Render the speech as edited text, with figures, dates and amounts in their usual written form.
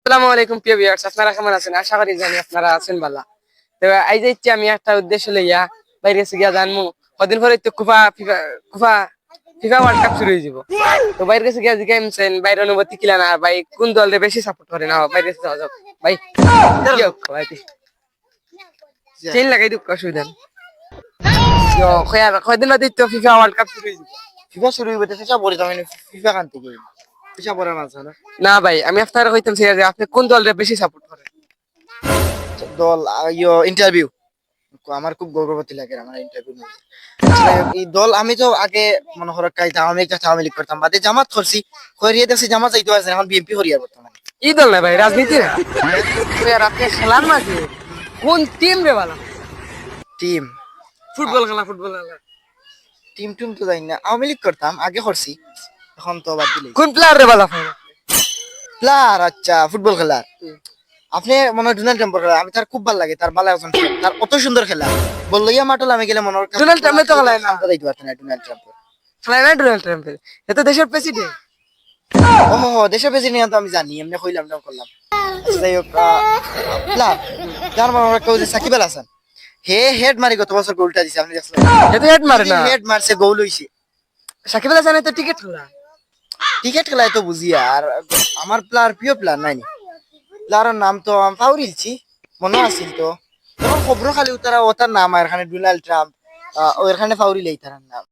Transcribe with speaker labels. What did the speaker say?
Speaker 1: আসসালামু আলাইকুম প্রিয় ভিউয়ার্স, আপনারা কেমন আছেন? আশা করি জানি আপনারা আছেন ভালো। তো আই যাইছি আমি একটা উদ্দেশ্য লইয়া বাইরে গিয়া জানমু কদিন পরে তো কুফা ফিফা ওয়ার্ল্ড কাপ শুরু হয়ে যাব। তো বাইরে গিয়া জিজ্ঞাসেন বাইরের অনুভূতি কিলা না, ভাই কোন দলরে বেশি সাপোর্ট করে না বাইরে যাওয়া যাক ভাই। কি হোক ভাই চেন লাগাই দিক অসুবিধা নেই। কয়দিন বাদে তো ফিফা ওয়ার্ল্ড কাপ শুরু হয়ে যাব।
Speaker 2: ফিফা শুরু হইবে তো ফিফা পড়ে তার ফিফা কান থেকে ফিফা পড়া মাছ না
Speaker 1: না ভাই, আমি আপনারা কইতাম যে আপনি কোন দলরে বেশি সাপোর্ট করেন?
Speaker 2: দল ইন্টারভিউ আমার খুব গর্ববতী লাগে আমার ইন্টারভিউ এই দল। আমি তো আগে মনে করো কাইতাম আমি একটা আওয়ামী লীগ করতাম, বাদে জামাত করছি, করিয়ে দেখছি জামাত যাইতে আছে, এখন বিএনপি করিয়া বর্তমানে।
Speaker 1: এই দল না ভাই, রাজনীতি না। আপনি খেলার মাঝে কোন টিম রে ভালো?
Speaker 2: টিম
Speaker 1: ফুটবল খেলা
Speaker 2: টিম টুম তো জানি না, আওয়ামী লীগ করতাম আগে করছি, এখন তো বাদ দিলে।
Speaker 1: কোন প্লেয়ার রে ভালো?
Speaker 2: প্লেয়ার আচ্ছা ফুটবল খেলার আপনি মনে হয় ডোনাল্ড ট্রাম্পের খেলা, আমি তার খুব ভালো লাগে, তার ভালো একজন তার কত সুন্দর খেলা বললো ইয়া মাটল আমি গেলে মনে হয়
Speaker 1: ডোনাল্ড ট্রাম্পে তো খেলায় না,
Speaker 2: দেখতে পারতেন না ডোনাল্ড ট্রাম্পের
Speaker 1: খেলায় না ডোনাল্ড ট্রাম্পের। এত দেশের প্রেসিডেন্ট।
Speaker 2: ও দেশের প্রেসিডেন্ট তো আমি জানি, এমনি কইলাম না করলাম। যাই হোক প্লেয়ার যার মনে হয় কেউ যে সাকিব আল হাসান, হেড মারি গত বছর গোলটা দিছে, আপনি দেখছেন?
Speaker 1: এত হেড মারে না,
Speaker 2: হেড মারছে গোল হইছে।
Speaker 1: সাকিব আল হাসান তো টিকিট খেলা,
Speaker 2: টিকেট খেলায় তো বুঝি। আর আমার প্লেয়ার প্রিয় প্লেয়ার নাই, প্লেয়ারের নাম তো আমি পাউরিলছি, মনে আছিল তো তখন খবর খালি তারা ওটার নাম আর এখানে ডোনাল্ড ট্রাম্প ওখানে পাউরিলেই তার নাম।